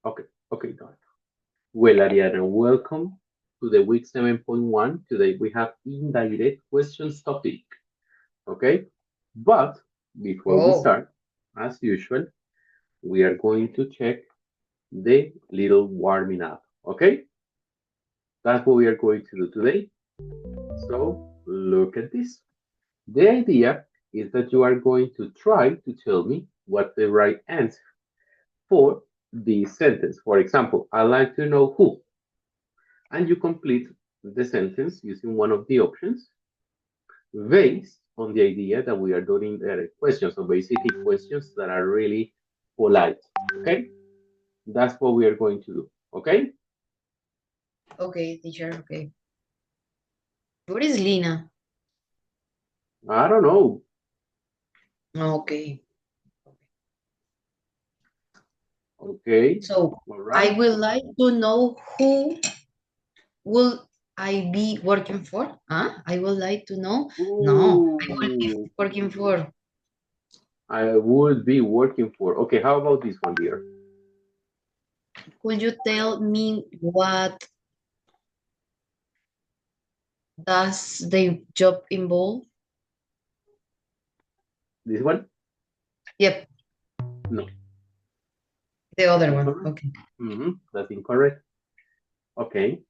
Okay, okay, done. Well, Ariana, welcome to the week 7.1. Today we have indirect questions topic. Okay, but before we Oh, start, as usual, we are going to check the little warming up. Okay, that's what we are going to do today. So look at this. The idea is that you are going to try to tell me what the right answer for the sentence. For example, I like to know who, and you complete the sentence using one of the options based on the idea that we are doing direct questions, so basically questions that are really polite. Okay, that's what we are going to do. Okay, okay, teacher, okay. What is Lina? I don't know. Okay. Okay, So all I right. would like to know who will I be working for? Huh? I would like to know. No, I will be Ooh, working for. I would be working for. Okay, how about this one, dear? Could you tell me what does the job involve? This one? Yep, No, the that's other one. incorrect. Okay. That's incorrect. Okay,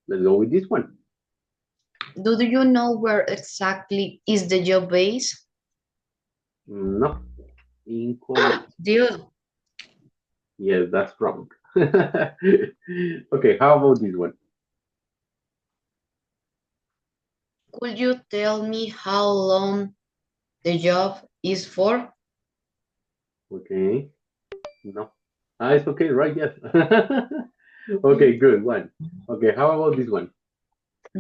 let's go with this one. Do you know where exactly is the job base? No, incorrect. Dude, Yes, that's wrong. Okay, how about this one? could you tell me how long the job is for? Okay, no. Ah, it's okay, right? Yes. Okay, good one. Okay, how about this one?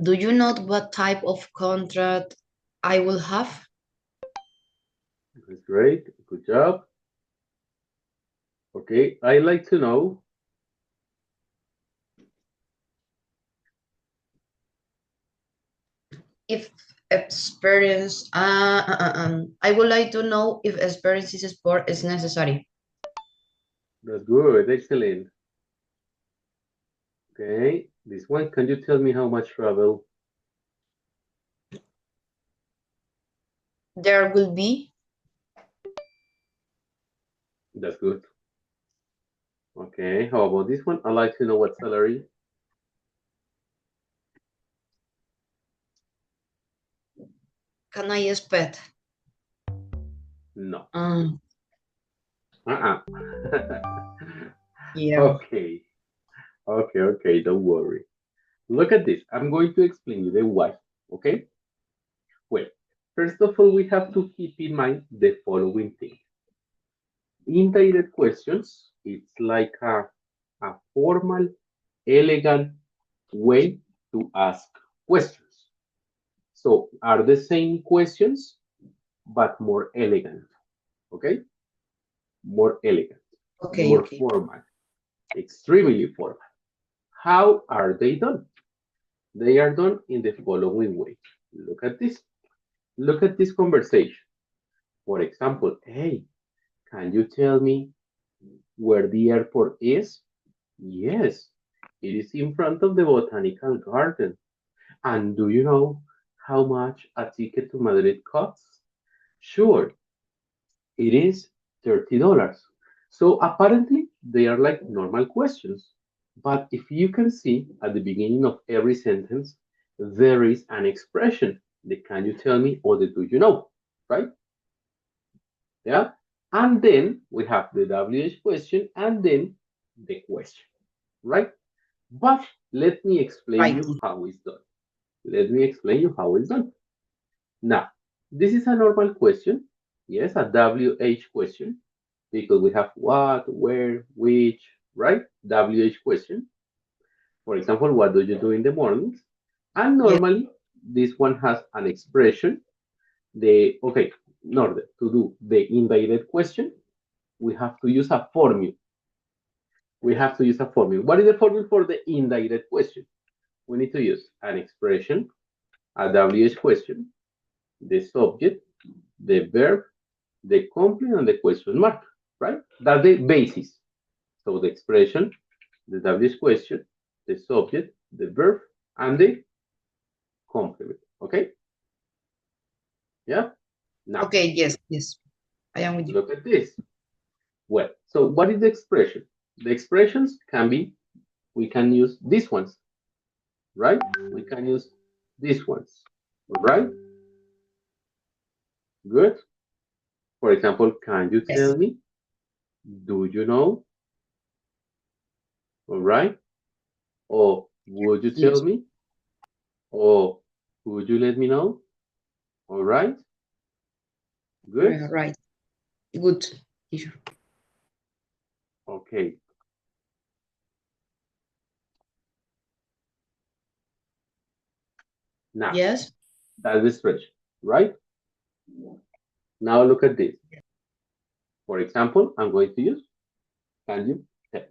Do you know what type of contract I will have? That's great. Good job. Okay, I like to know. If experience, I would like to know if experience in sport is necessary. That's good. Excellent. Okay, this one. Can you tell me how much travel? There will be. That's good. Okay, how about this one? I like to know what salary. Can I expect? No. Um, Uh-uh. yeah. Okay. Okay, okay, don't worry. Look at this. I'm going to explain you the why. Okay? Well, first of all, we have to keep in mind the following thing. Indirect questions, it's like a formal, elegant way to ask questions. So, are the same questions, but more elegant. Okay? More elegant, Okay, more okay. formal, extremely formal. How are they done? They are done in the following way. Look at this. Look at this conversation. For example, hey, can you tell me where the airport is? Yes, it is in front of the botanical garden. And do you know how much a ticket to Madrid costs? Sure, it is $30. So apparently they are like normal questions. But if you can see at the beginning of every sentence, there is an expression. The can you tell me or the do you know? Right? Yeah. And then we have the WH question and then the question. Right? But let me explain Right. you how it's done. Let me explain you how it's done. Now, this is a normal question. Yes, a WH question because we have what, where, which, right? WH question. For example, what do you do in the mornings? And Yeah. normally, this one has an expression. The okay, in order to do the indirect question, we have to use a formula. We have to use a formula. What is the formula for the indirect question? We need to use an expression, a WH question, the subject, the verb, the complement, and the question mark, right? That's the basis. So the expression, the WH question, the subject, the verb, and the complement. Okay? Yeah? Now, Okay, yes, yes. I am with you. look at this. Well, so what is the expression? The expressions can be, we can use these ones, right? We can use these ones, right? Good. For example, can you Yes. tell me? Do you know? All right. Or would you tell Yes. me? Or would you let me know? All right. Good. Right. Good, teacher. Okay. Now, Yes. that's the expression, right? Now look at this. For example, I'm going to use can you tell?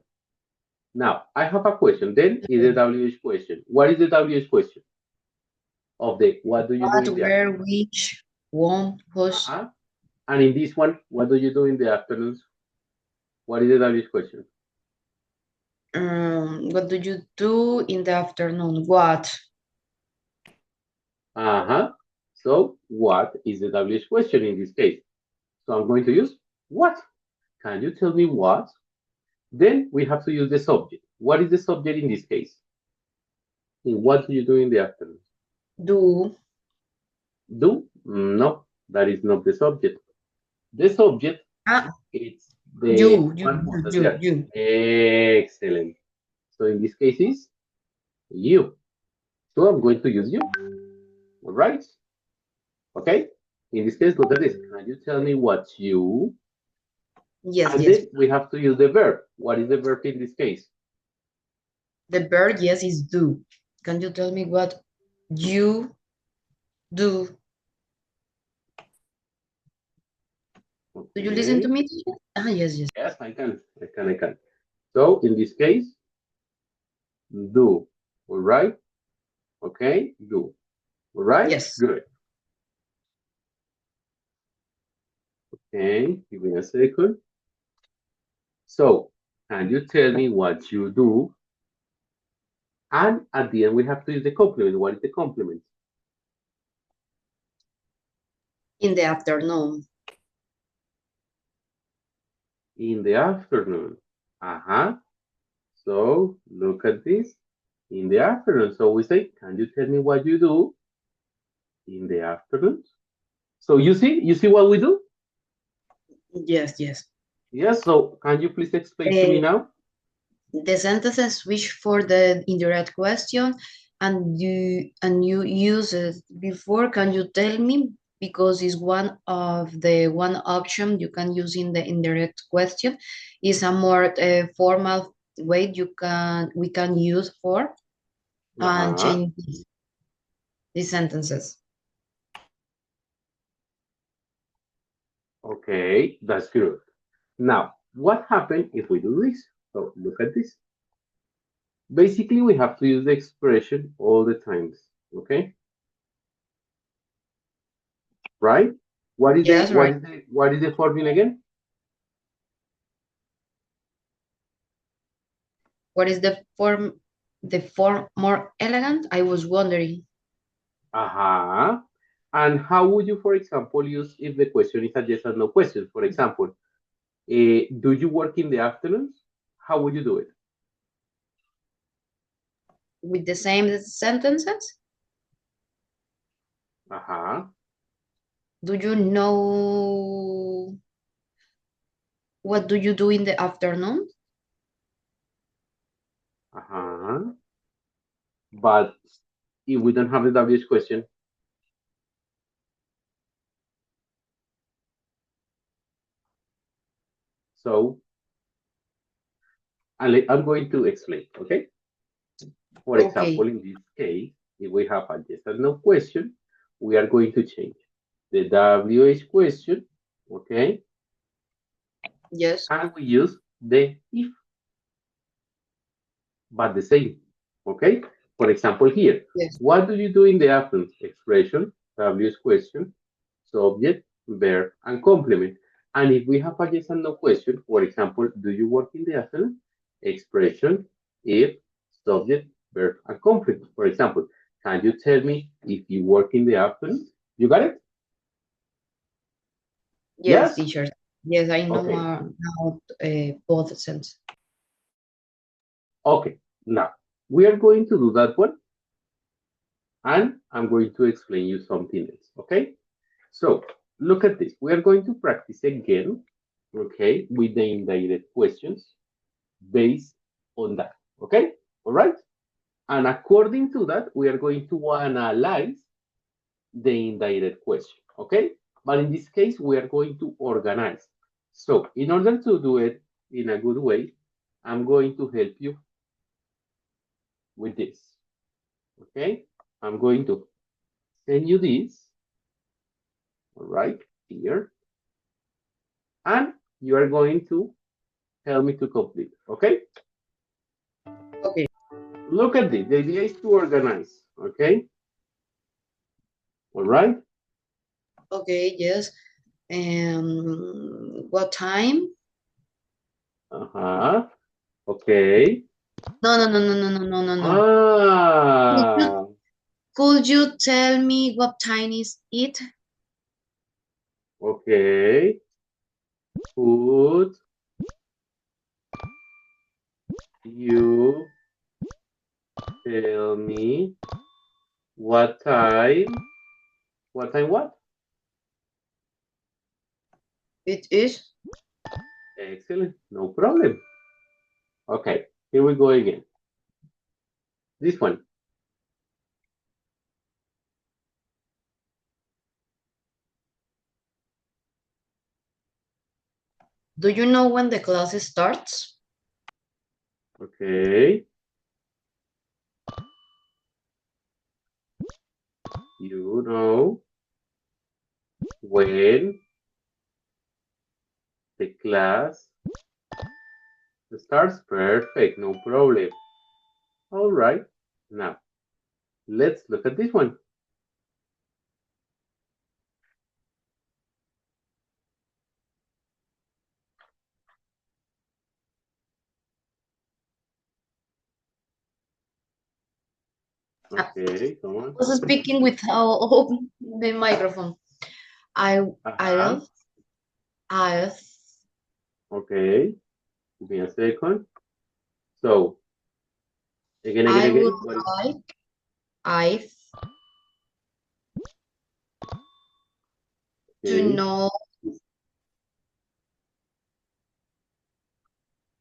Now, I have a question. Then is the Okay. WH question. What is the WH question? Of the what do you do What, in the where, afternoon? which, when, whose. Uh-huh. And in this one, what do you do in the afternoons? What is the WH question? What do you do in the afternoon? What? Uh-huh. So what is the WH question in this case? So I'm going to use what? Can you tell me what? Then we have to use the subject. What is the subject in this case? In what do you do in the afternoon? Do. Do? No, that is not the subject. The subject Ah, is the one who says yes. you. Excellent. So in this case is you. So I'm going to use you. All right. Okay. In this case, look at this. Can you tell me what you? Yes, And yes. then we have to use the verb. What is the verb in this case? The verb, yes, is do. Can you tell me what you do? Do you listen to Okay. me, teacher? Ah, yes, yes. Yes, I can. I can. So in this case, do. All right. Okay. Do. All right. Yes. Good. Okay. Give me a second. So, can you tell me what you do? And at the end, we have to use the complement. What is the complement? In the afternoon. In the afternoon. Uh-huh. So, look at this. In the afternoon. So we say, can you tell me what you do in the afternoon? So you see what we do? Yes, yes. Yes. So can you please explain to me Uh, now? the sentences switch for the indirect question, and you use it before. Can you tell me? Because it's one of the one option you can use in the indirect question. Is a more formal way we can use for and Uh-huh. change these sentences. Okay, that's good. Now, what happens if we do this? So look at this. Basically, we have to use the expression all the times. Okay, right? What is the Yes, what right. is the what is the formula again? What is the form? The form more elegant? I was wondering. Uh-huh. And how would you, for example, use if the question is a yes or no question? For example, do you work in the afternoons? How would you do it? With the same sentences? Uh-huh. Do you know what do you do in the afternoon? Uh-huh. But if we don't have the WH question, so I'm going to explain, okay? For Okay. example, in this case, if we have a yes or no question, we are going to change the WH question, okay? Yes. And we use the if, but the same, okay? For example, here, Yes. what do you do in the afternoon? Expression, WH question, subject, verb, and complement. And if we have a yes and no question, for example, do you work in the afternoon? Expression, if, subject, verb, and conflict. For example, can you tell me if you work in the afternoon? You got it? Yes, Yes? teacher. Yes, I know Okay. now both sense. Okay. Now, we are going to do that one, and I'm going to explain you something else. Okay? So, look at this. We are going to practice again, okay, with the indirect questions based on that. Okay? All right? And according to that, we are going to analyze the indirect question. Okay? But in this case, we are going to organize. So, in order to do it in a good way, I'm going to help you with this. Okay? I'm going to send you this, all right, here, and you are going to help me to complete. Okay? Okay. Look at this. The idea is to organize. Okay? All right? Okay, yes. What time? Uh-huh. Okay. No, no, no, no, no, no, no, no, no. Could you, Ah, could you tell me what time is it? okay. Could you tell me what time? What time what? It is. Excellent. No problem. Okay. Here we go again. This one. Do you know when the class starts? Okay. You know when the class starts. Perfect. No problem. All right. Now, let's look at this one. Okay, come I on. was speaking without the microphone. I Uh-huh. I Okay. Give me a second. So, I would again. What is like I to okay? know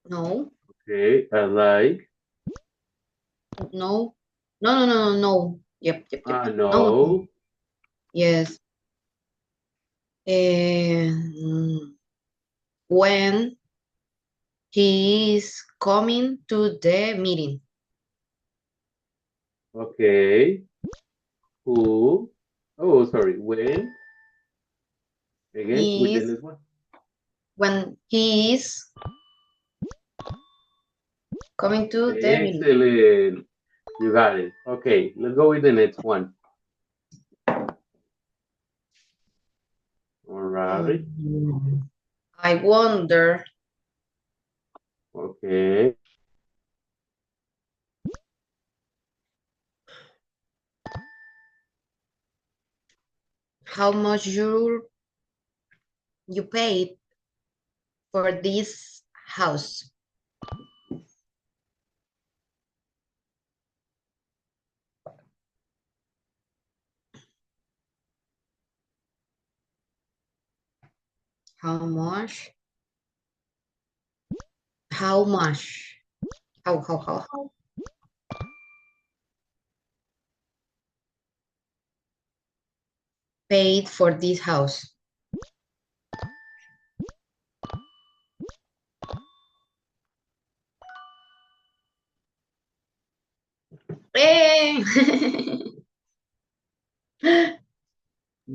no Okay. I like. no no no no no no. Yep. No, no. No. Yes. And when he is coming to the meeting. Okay. Who? Oh, sorry. When? Again, with He the is next one. when he is coming to the meeting. Excellent. You got it. Okay. Let's go with the next one. All right. I wonder Okay. how much you paid for this house. How much? How much? How paid for this house? Eh,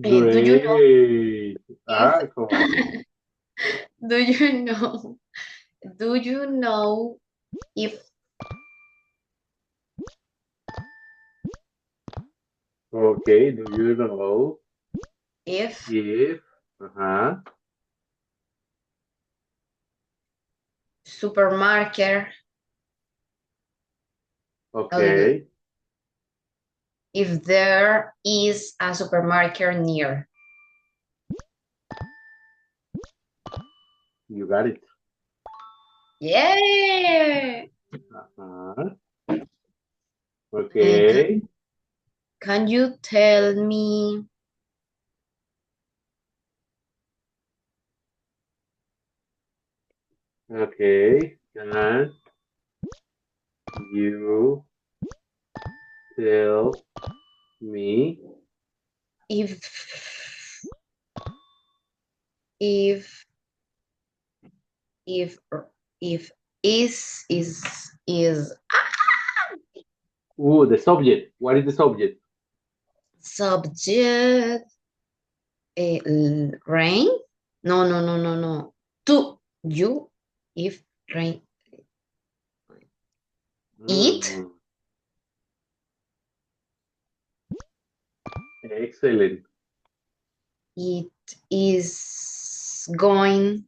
do you know Great. if Ah, come on. do you know do you know if Okay. Do you know if if? Uh-huh. supermarket Okay. If there is a supermarket near. You got it. Yeah. Uh-huh. And Okay. can you tell me Okay. Can you tell me if if if if is ooh, the subject? What is the subject? subject rain? No. To you if rain eat Mm, excellent. it is going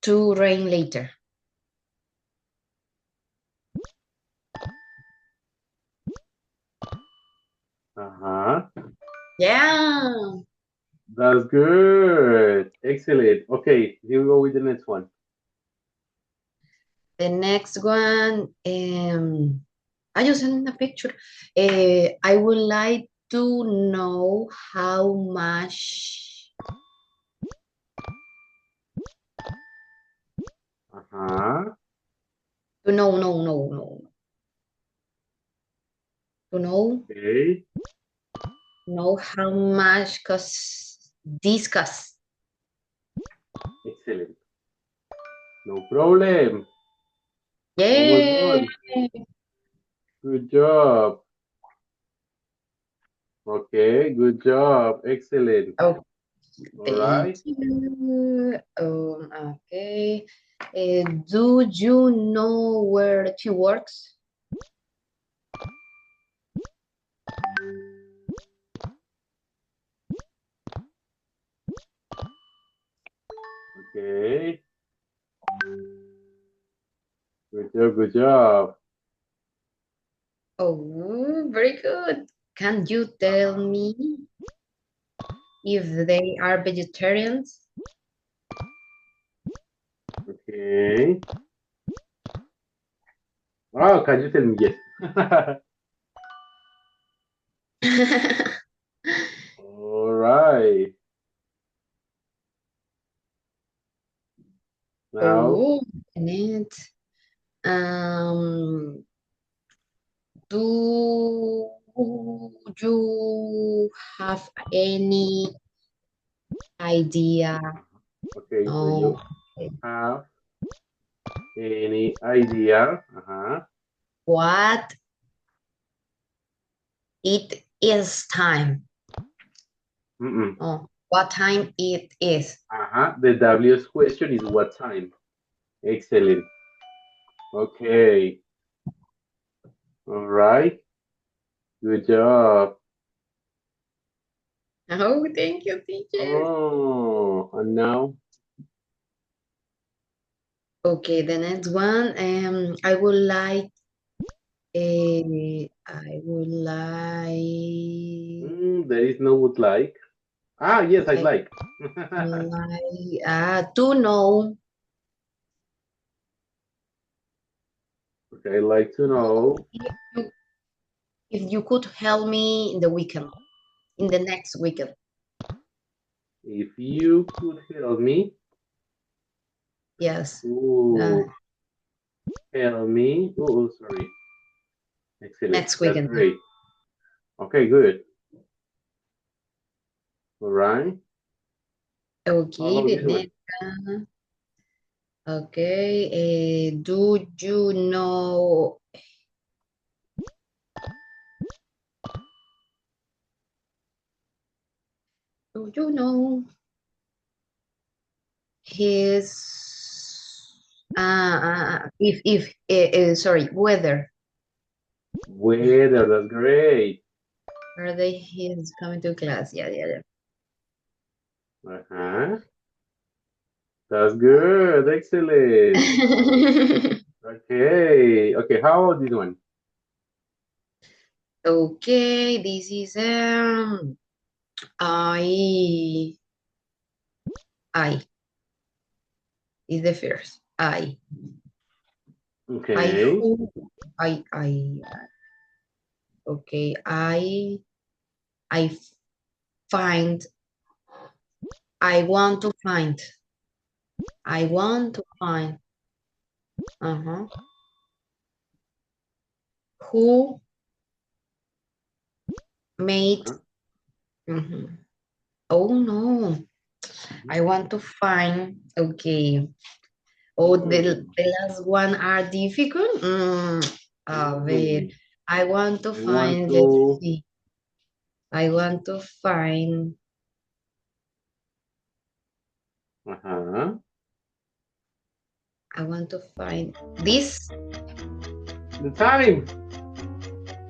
to rain later. Uh-huh. Yeah. That's good. Excellent. Okay, here we go with the next one. The next one, I just sent a picture. I would like to know how much. Uh-huh. No. To Okay. know how much cost this cost. Excellent. No problem. Almost Yeah. done. Good job. Okay, good job. Excellent. Oh, All thank right. you. Okay. Do you know where she works? Okay. Good job, good job. Oh, very good. Can you tell me if they are vegetarians? Okay. Oh, can you tell me yes? All right. Now, Oh, Annette. Um, do you have any idea? okay, do No. you have any idea? Uh-huh. What it is time? Mm-mm. Oh, what time it is? Uh-huh. The W's question is what time? Excellent. Okay. All right. Good job. Oh, thank you, teacher. Oh, and now, Okay, the next one. I would like. there is no would like. Ah, yes, I'd I like. would like to know Okay, I'd like to know if you could help me in the weekend, in the next weekend. if you could help me Yes, uh, to help me. Oh, sorry. Excellent. next That's weekend. great. Okay, good. All right. How Okay, about the this one? next. Okay, do you know? Do you know his? If sorry, whether Weather, that's great. are they he's coming to class? Yeah. Uh-huh. That's good. Excellent. Okay. Okay, how about this one? Okay, this is I is the first. I Okay. who I okay. I find. I want to find. I want to find. Uh-huh. Who made. Mhm. Oh no. I want to find. Okay. Oh, the last one are difficult. A ver. Mm. I want to I want find. Let's to, see. I want to find. uh-huh. I want to find this. The time.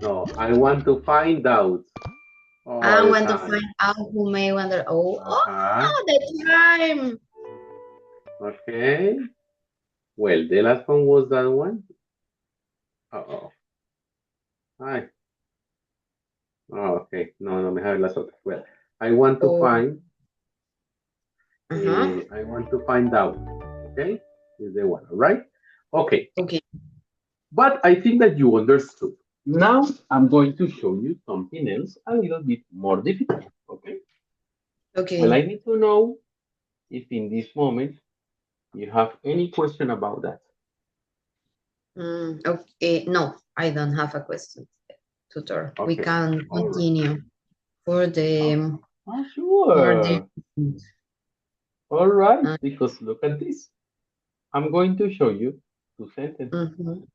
No, I want to find out. I All the want to time. find out who may wonder. Uh-huh. The time. Okay. Well, the last one was that one. Uh-oh. Hi. Oh, okay. No, me have las otras. Well, I want to Oh, find, uh-huh. I want to find out. Okay? Is the one, all right? Okay. Okay. But I think that you understood. Now I'm going to show you something else a little bit more difficult. Okay? Well, Okay. I need to know if in this moment you have any question about that. Okay. No, I don't have a question, tutor. We Okay. can All right. continue for Oh, the for the. sure. All right. Uh, Because look at this. I'm going to show you two sentences. mhm.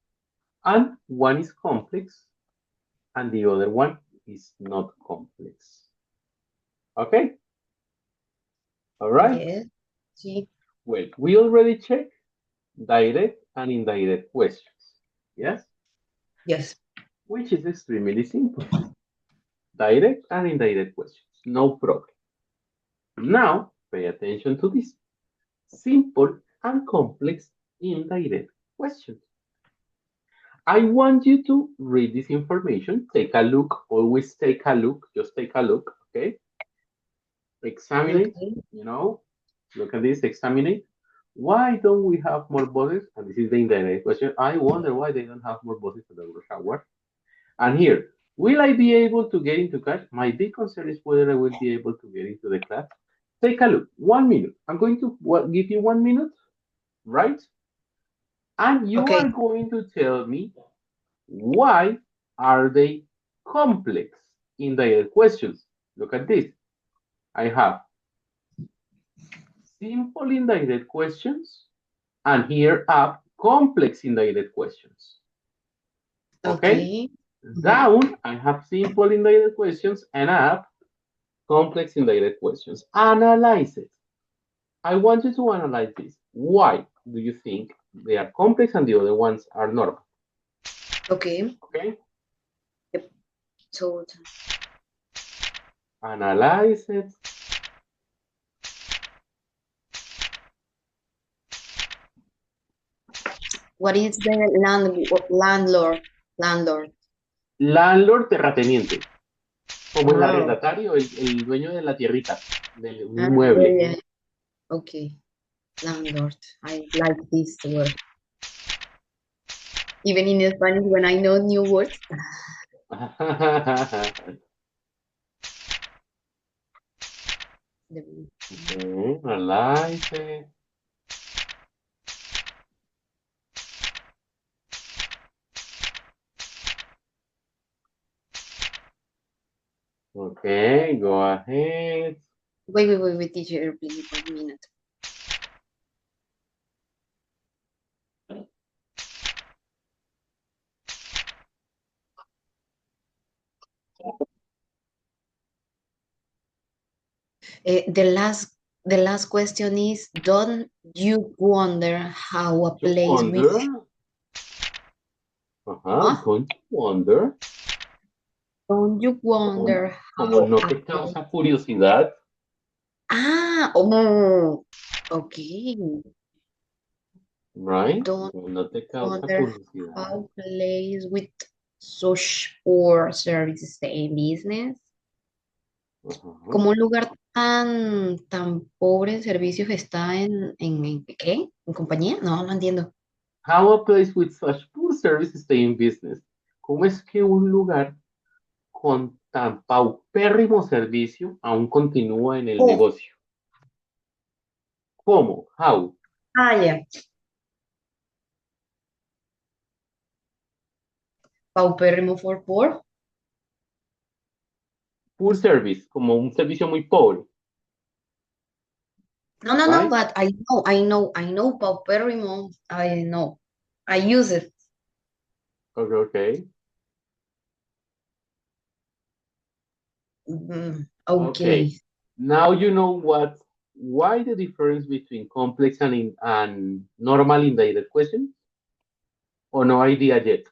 And one is complex and the other one is not complex. Okay? All right. Yes. See. Well, we already checked direct and indirect questions. Yes? Yes. Which is extremely simple. Direct and indirect questions. No problem. Now, pay attention to this. Simple and complex indirect questions. I want you to read this information. Take a look. Always take a look. Just take a look. Okay? Examine it. Okay. Look at this. Examine it. Why don't we have more buses? And this is the indirect question. I wonder why they don't have more buses at the rush hour. And here, will I be able to get into class? My big concern is whether I will be able to get into the class. Take a look. 1 minute. I'm going to give you 1 minute, right? And you Okay. are going to tell me why are they complex indirect questions. Look at this. I have simple indirect questions and here up complex indirect questions. Okay? Okay. Mhm. Down, I have simple indirect questions and up complex indirect questions. Analyze it. I want you to analyze this. Why do you think they are complex and the other ones are normal? Okay. Okay? Yep. So Analyze it. what is the landlord? Landlord. Landlord, terrateniente. Como el Oh. arrendatario, el dueño de la tierrita, de un Ah, inmueble. yeah. Okay. Landlord. I like this word. Even in Spanish, when I know new words. Okay, analyze it. Okay, go ahead. Wait, teacher, please, 1 minute. The last question is, don't you wonder how a You place with, wonder? huh? Don't you wonder? Don't you Como, wonder como how no a te place, causa curiosidad, oh, okay. right? Don't Como no te causa wonder curiosidad. how place with such poor service stay in business? Ajá. ¿Cómo un lugar tan pobre en servicios está en qué? ¿En compañía? No, no entiendo. How a place with such poor service stay in business? ¿Cómo es que un lugar con tan paupérrimo servicio aún continúa en el Oh, negocio? ¿Cómo? How? ya. Paupérrimo for poor. Poor service, como un servicio muy pobre, No, right? but I know paupérrimo. I know. I use it. Okay, okay. Okay. Okay. Now you know why the difference between complex and normal indirect questions? Or no idea yet?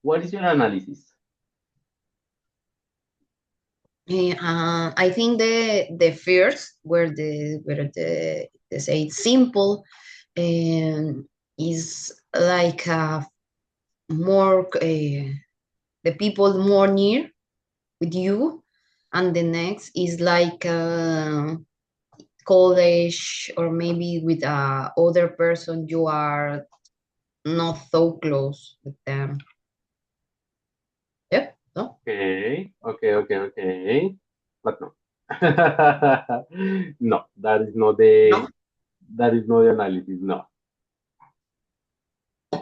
What is your analysis? I think the first where the they say it's simple is like more the people more near with you, and the next is like college or maybe with other person you are not so close with them. Yep. No. Okay. But no. No, No. that is not the analysis. No,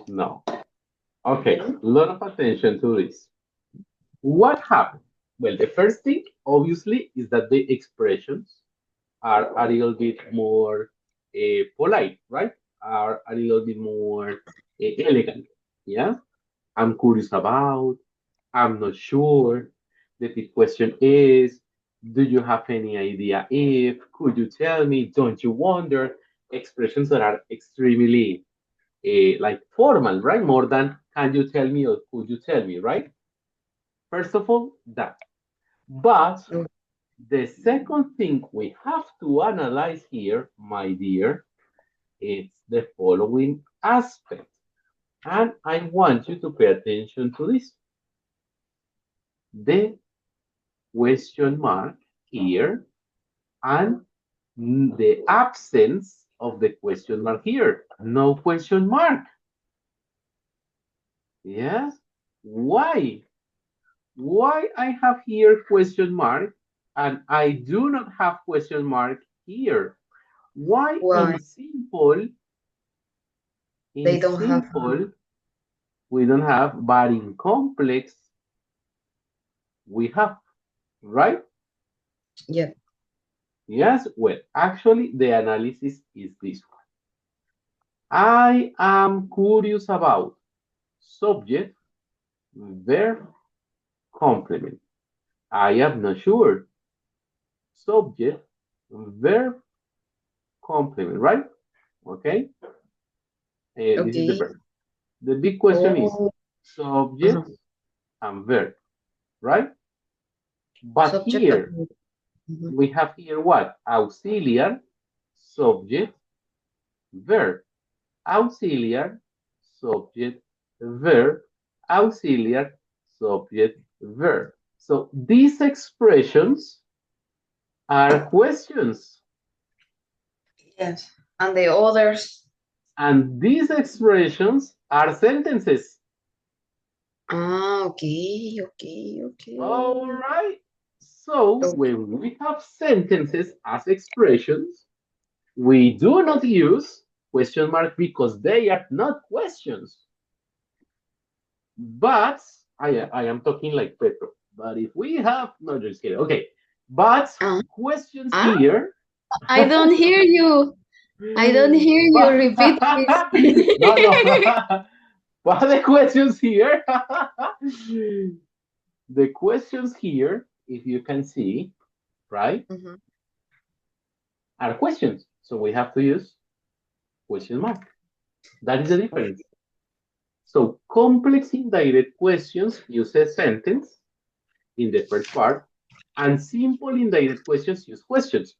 no. Okay, a lot of attention to this. What happened? Well, the first thing, obviously, is that the expressions are a little bit more polite, right? Are a little bit more elegant. Yeah. I'm curious about. I'm not sure. The big question is, do you have any idea if? Could you tell me? Don't you wonder? Expressions that are extremely like formal, right? More than can you tell me or could you tell me, right? First of all, that. But No. the second thing we have to analyze here, my dear, is the following aspect. And I want you to pay attention to this. The question mark here and the absence of the question mark here. No question mark. Yes? Why? Why I have here question mark and I do not have question mark here? Why Why in they don't have simple, we don't have, but in complex, we have, right? yeah. Yes, well, actually, the analysis is this one. I am curious about subject, verb, complement. I am not sure. Subject, verb, complement, right? Okay, this is the Okay. verb. The big question is Oh, uh-huh. subject and verb, right? But Subject and here, mhm. we have here what? Auxiliary, subject, verb. Auxiliary, subject, verb. Auxiliary, subject, verb. So these expressions are questions. Yes. And the others. And these expressions are sentences. All Okay. right. So Okay. when we have sentences as expressions, we do not use question mark because they are not questions. But I am talking like Petro. But if we have, no, just kidding. Okay. But Uh, questions ah, here. I don't hear you. I don't hear you. But, Repeat, please. no, no. But the questions here. The questions here, if you can see, right, Mhm. are questions. So we have to use question mark. That is the difference. So complex indirect questions use a sentence in the first part, and simple indirect questions use questions.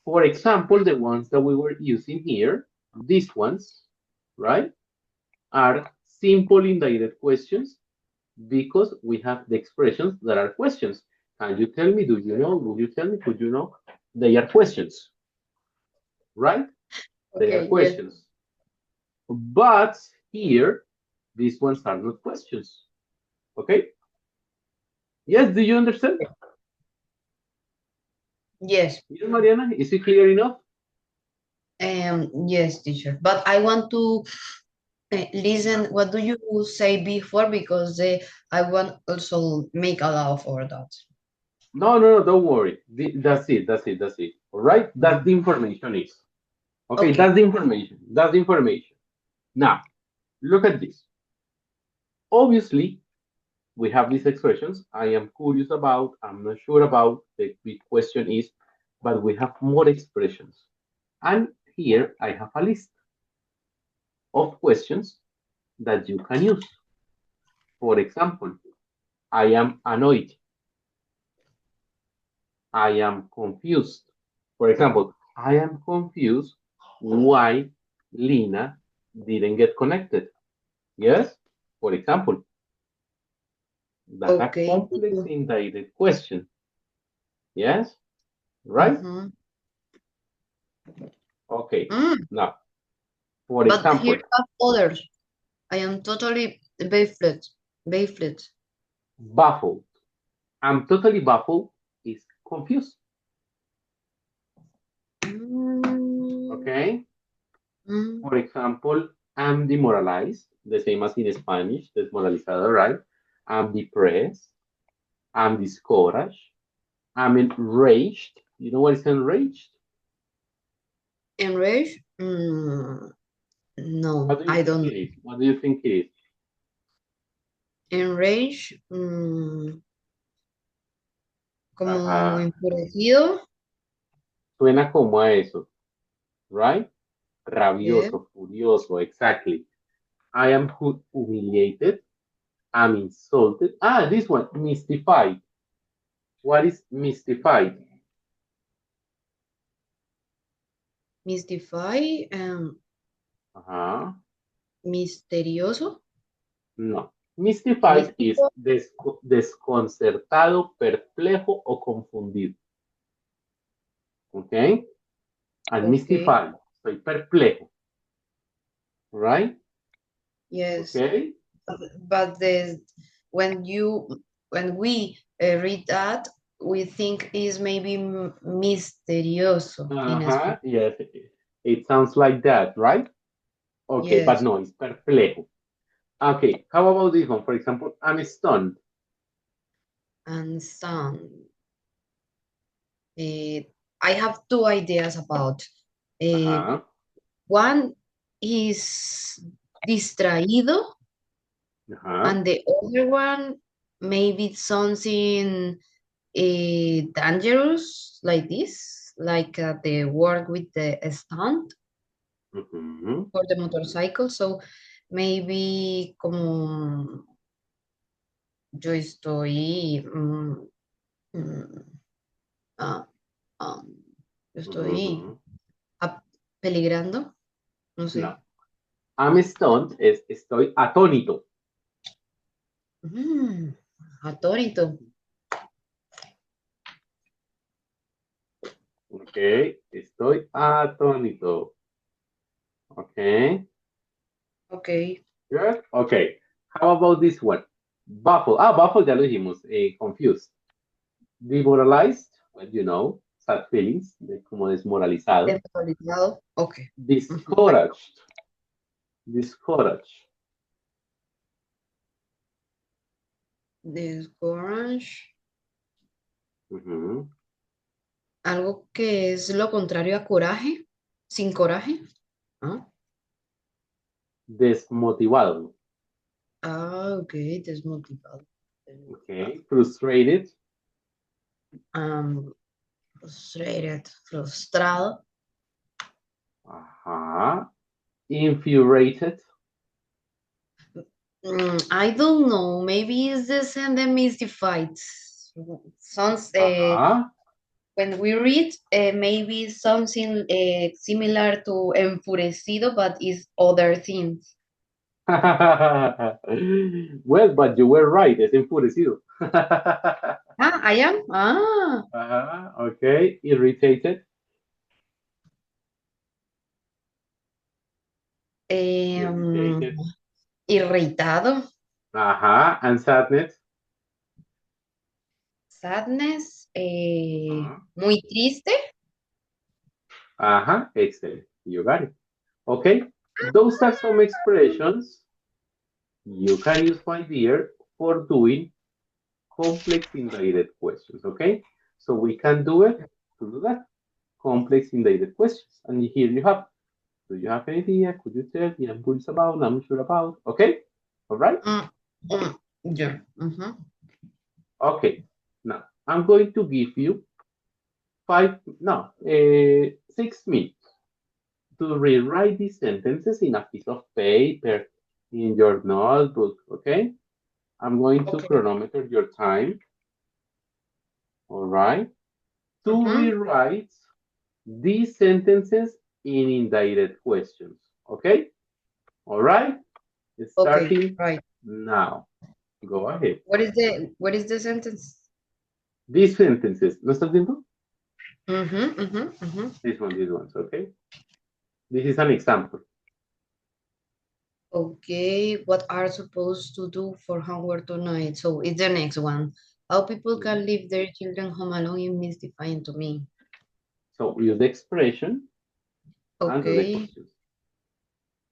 For example, the ones that we were using here, these ones, right, are simple indirect questions because we have the expressions that are questions. Can you tell me? Do you know? Will you tell me? Could you know? They are questions, right? They are Okay, yes. questions. But here, these ones are not questions. Okay? Yes, do you understand? Yes. Yes, Mariana, is it clear enough? Yes, teacher. But I want to listen. What do you say before? Because I want also make allow for that. No, no, no, don't worry. That's it, that's it, that's it. All right? That's the information is. Okay, Okay. that's the information. That's the information. Now, look at this. Obviously, we have these expressions I am curious about, I'm not sure about, the big question is, but we have more expressions. And here I have a list of questions that you can use. For example, I am annoyed. I am confused. For example, I am confused why Lina didn't get connected. Yes? For example, that's a Okay. complex indirect question. Yes? Right? Mm-hmm. Okay. Mm, Now, for but here example, have others. I am totally baffled. Baffled. baffled. I'm totally baffled is confused. Mm, Okay? mm, For example, I'm demoralized, the same as in Spanish, desmoralizado, right? I'm depressed. I'm discouraged. I'm enraged. You know what is enraged? enraged? What No, do you I think don't. it is? What do you think it is? Enraged, como Ajá. enfurecido. Suena como a eso, right? Yeah. Rabioso, furioso, exactly. I am humiliated. I'm insulted. Ah, this one, mystified. What is mystified? Mystify, Ajá. misterioso, No. Mystified is místico. desconcertado, perplejo o confundido. Okay? And Okay. mystified, soy perplejo, right? Yes. Okay? But when we read that, we think is maybe misterioso in Uh-huh. Spanish. Yes, it sounds like that, right? Okay, but Yes. no, it's perplejo. Okay, how about this one? For example, I'm stunned. And some. Uh, I have two ideas about. Uh, Uh-huh. one is distraído, Uh-huh. and the other one maybe something dangerous like this, like the work with the stunt Mm-hmm. for the motorcycle. So maybe como yo estoy mm, ah, um, yo estoy Mm-hmm. peligrando, no No. sé. I'm stunned es estoy atónito. Mm, atónito. Okay, estoy atónito. Okay, Ok. good. Okay, how about this one? Baffled. Ah, baffled ya lo dijimos. Confused. Demoralized, well, you know, sad feelings, como desmoralizado. Desmoralizado. Ok. Ujú. Discouraged. Discouraged. Discourage. Ujú. Algo que es lo contrario a coraje. Sin coraje. Ah, Desmotivado. ok, desmotivado. Okay. Frustrated. Um, frustrated, frustrado. Ajá. Infuriated. I don't know. Maybe it's the same the mystified. Sounds Ajá. when we read maybe something similar to enfurecido, but is other things. Well, but you were right, es enfurecido. Ah, I am. Okay, irritated. Em, Irritated. irritado. And sadness. Sadness. Ajá, Muy triste. excellent. You got it. Okay, those are some expressions you can use, my dear, for doing complex indirect questions. Okay, so we can do it to do that. Complex indirect questions. And here you have. Do you have any idea? Could you tell me? I'm curious about, I'm sure about. Okay? All right? Mm, yeah. Mhm. Okay. Now, I'm going to give you 6 minutes to rewrite these sentences in a piece of paper, in your notebook. Okay? I'm going to Okay. chronometer your time. All right? To Mhm. rewrite these sentences in indirect questions. Okay? All right? Okay. Starting Right. now. Go ahead. What is the sentence? These sentences, ¿no estás viendo? Mhm. Mhm. Mhm. These ones, okay? This is an example. Okay. What are supposed to do for homework tonight? So it's the next one. How people Mhm. can leave their children home alone is mystifying to me. So use the expression and do the Okay. questions.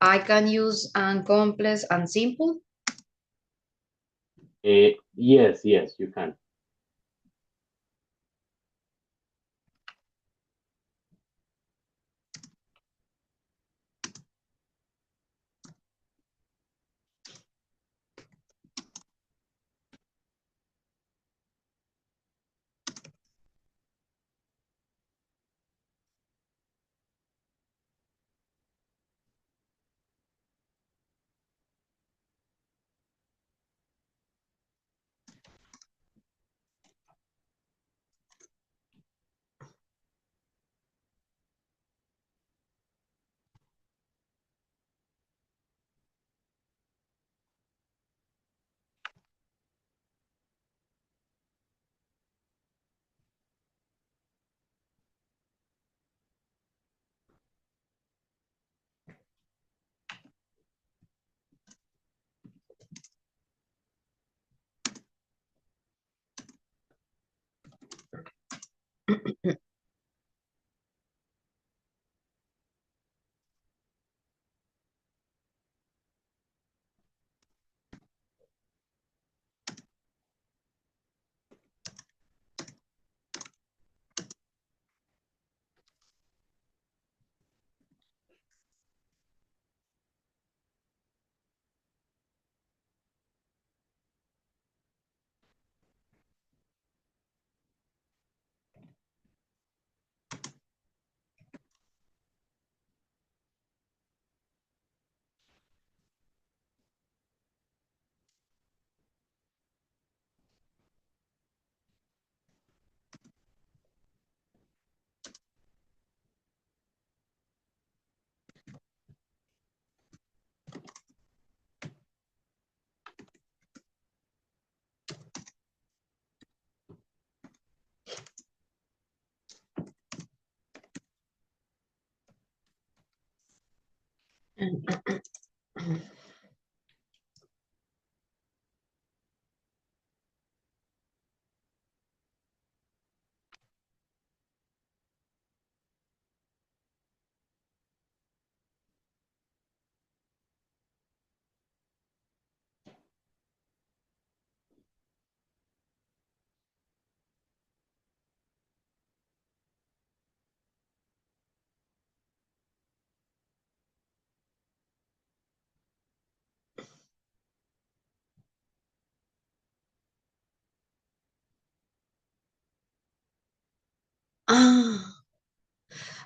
I can use complex and simple. Yes, you can.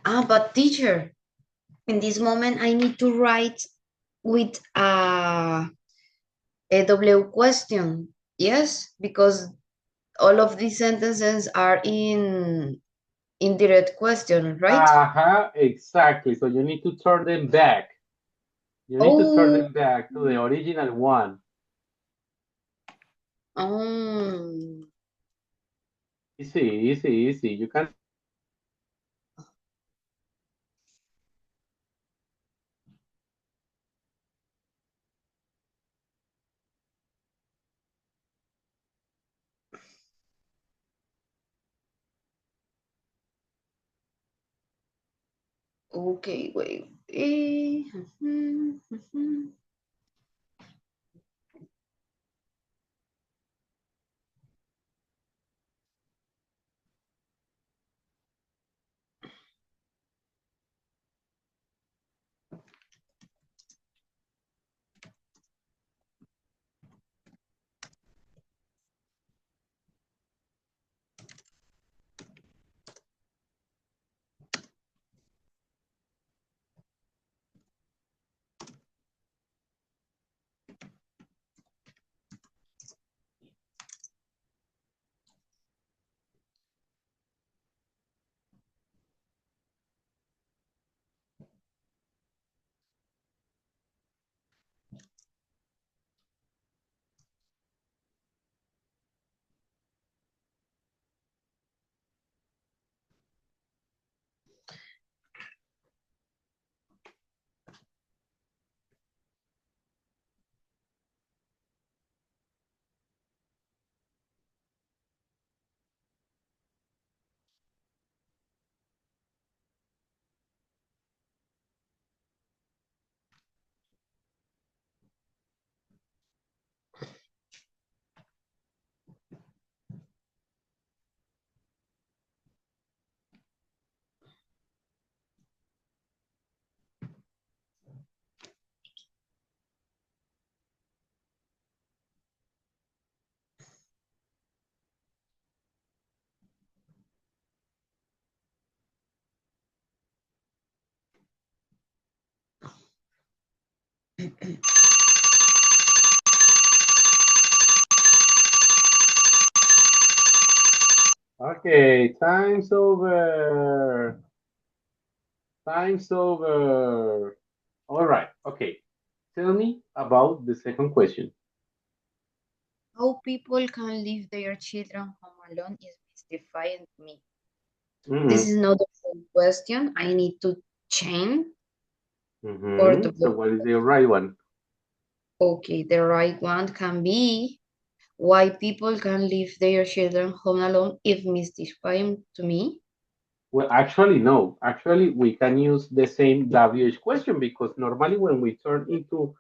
Ah, but teacher, in this moment I need to write with a W question. Yes, because all of these sentences are in indirect question, right? Exactly. So you need to turn them back. You need to turn Oh, them back to the original one. um, Easy, easy, easy. You can. okay, wait. Okay, time's over. Time's over. All right. Okay. Tell me about the second question. How people can leave their children home alone is mystifying to me. This Mm-hmm. is not a full question. I need to change for Mm-hmm. the So book. what is the right one? Okay, the right one can be why people can leave their children home alone if mystifying to me. Well, actually, no. Actually, we can use the same WH question because normally when we turn into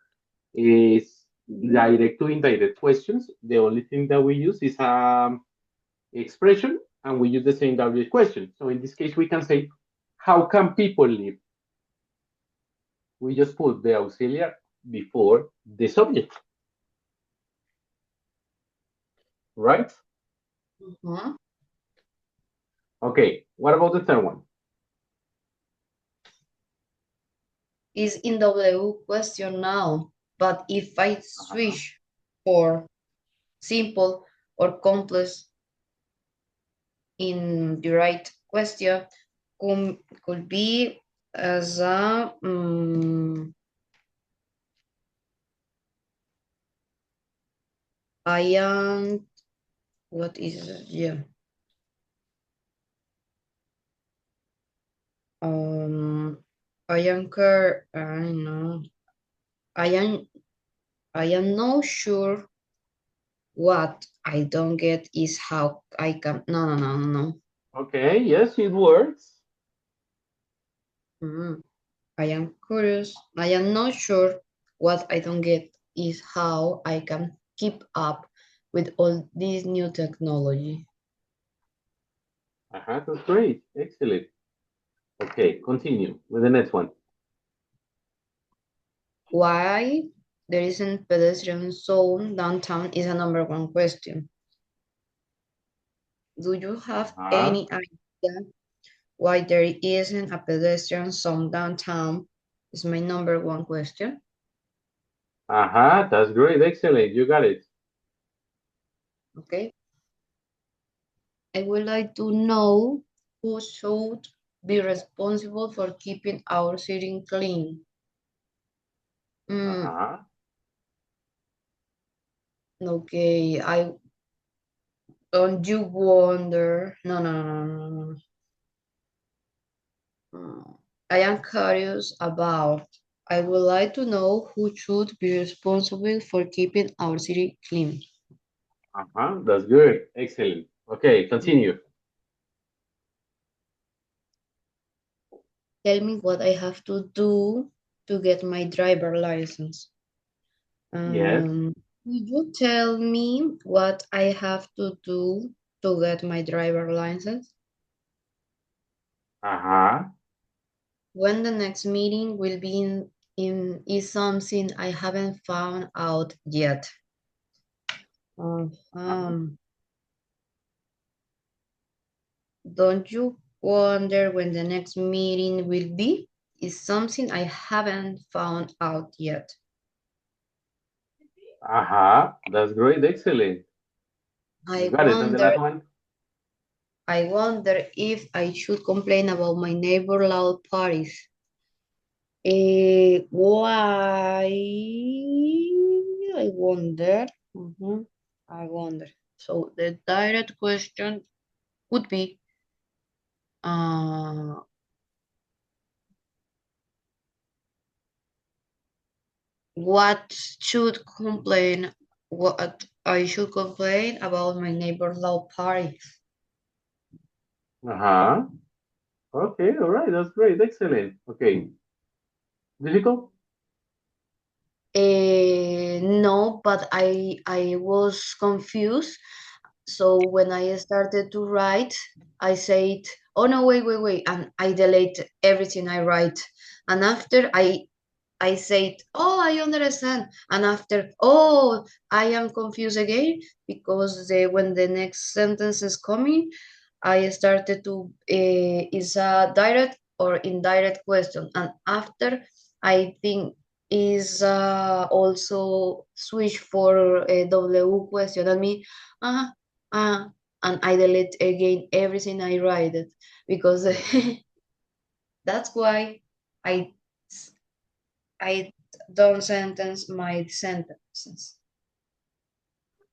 is direct to indirect questions, the only thing that we use is expression and we use the same WH question. So in this case, we can say, how can people live? We just put the auxiliary before the subject, right? Mhm. Okay, what about the third one? Is in W question now, but if I Uh-huh. switch for simple or complex in the right question, could be as a I am what is it? Yeah. Um I am I know. I am I am not sure what I don't get is how I can no. Okay, yes, it works. Mm. I am curious. I am not sure what I don't get is how I can keep up with all this new technology. Uh-huh, that's great. Excellent. Okay, continue with the next one. Why there isn't pedestrian zone downtown is a number one question. Do you have Uh-huh. any idea why there isn't a pedestrian zone downtown? Is my number one question. Uh-huh, that's great. Excellent. You got it. Okay. I would like to know who should be responsible for keeping our city clean. Mm, Uh-huh. okay, I don't you wonder? No, no, no, no, no, no. I am curious about. I would like to know who should be responsible for keeping our city clean. Uh-huh. That's good. Excellent. Okay, continue. Tell me what I have to do to get my driver license. Yes. Could you tell me what I have to do to get my driver license? Uh-huh. When the next meeting will be in is something I haven't found out yet. Uh, Uh-huh. um, don't you wonder when the next meeting will be? Is something I haven't found out yet. Uh-huh. That's great. Excellent. You I got it. And the wonder last one? I wonder if I should complain about my neighbor loud parties. Why? I wonder. I wonder. So the direct question would be, uh, what should complain? What I should complain about my neighbor loud parties? Uh-huh. Okay, all right. That's great. Excellent. Okay. Difficult? No, but I was confused. So when I started to write, I said, "Oh no, wait," and I delete everything I write. And after I said, "Oh, I understand," and after, "Oh, I am confused again," because when the next sentence is coming, I started to is a direct or indirect question, and after I think is also switch for a W question. I mean, uh, uh, and I delete again everything I write it because Mhm. that's why I I don't sentence my sentences.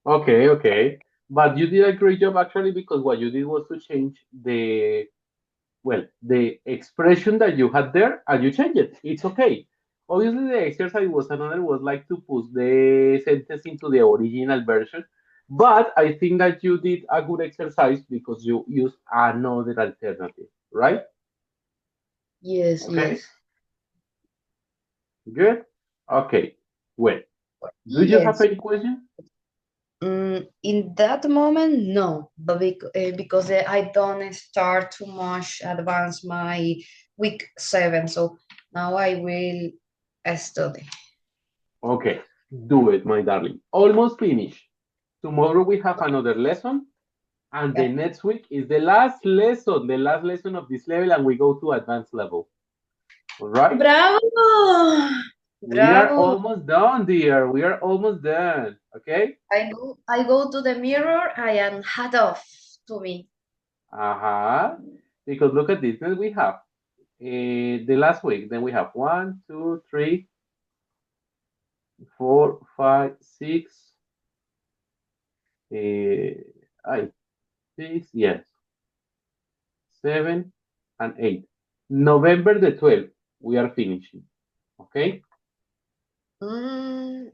Okay, okay. But you did a great job actually because what you did was to change the expression that you had there and you change it. It's okay. Obviously, the exercise was like to put the sentence into the original version. But I think that you did a good exercise because you used another alternative, right? Yes, Okay, yes, good. Okay, well, do you have yes. any question? In that moment, no, but because I don't start too much advance my week 7, so now I will study. Okay, do it, my darling. Almost finished. Tomorrow we have another lesson, and the Yep. next week is the last lesson of this level, and we go to advanced level. All right? Bravo! We are Bravo! almost done, dear. We are almost done. Okay? I go to the mirror. I am hat off to me. Uh-huh. Because look at this. Then we have the last week. Then we have 6, I 6, yes, 7, and 8. November the 12th, we are finishing. Okay?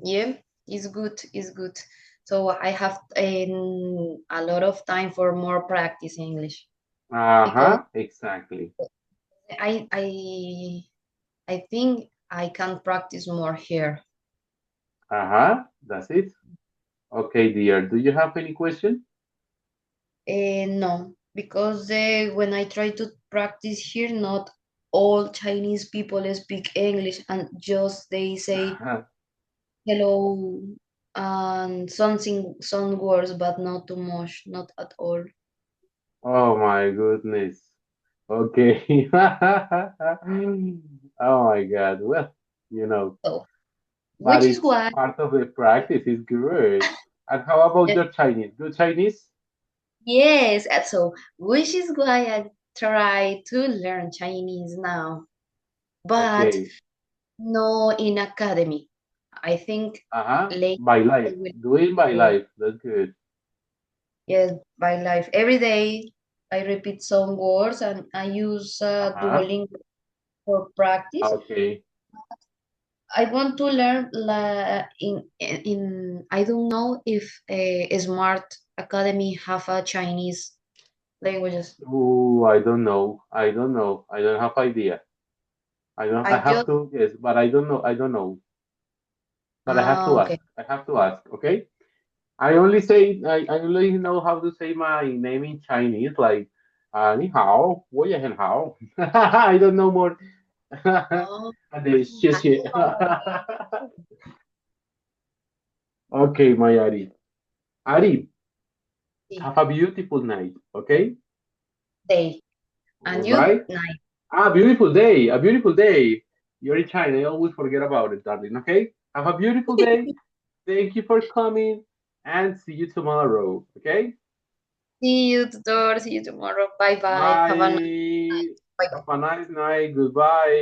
Yeah, it's good. It's good. So I have a lot of time for more practice English because Uh-huh, exactly. I I I think I can practice more here. Uh-huh, that's it. Okay, dear. Do you have any question? No, because when I try to practice here, not all Chinese people speak English, and just they say hello and something, some words, but not too much, not at all. Oh my goodness. Okay. Oh my God. Well, you know, So, but which is it's why, part of the practice. It's good. And how about eh, your Chinese? Good Chinese? yes, so which is why I try to learn Chinese now, but Okay. no in academy. I think Uh-huh. late By I life. will Doing by say, life. That's good. yes, by life. Every day I repeat some words and I use Uh-huh. Duolingo for practice. Okay. I want to learn in I don't know if a Smart Academy have a Chinese languages. Ooh, I don't know. I don't know. I don't have idea. I I have just to guess, but I don't know. I don't know. But I have to ask. okay. I have to ask, okay? I only know how to say my name in Chinese, like 你好，我也很好. I don't know more. Oh, And 谢谢. Okay, my Ari. Ari, have a beautiful night, okay? day. All And you right? night. Ah, beautiful day, a beautiful day. You're in China. I always forget about it, darling, okay? Have a beautiful day. Thank you for coming and see you tomorrow, okay? See you, tutor. See you tomorrow. Bye bye. Have a nice Bye. bye. Have a nice night. Goodbye.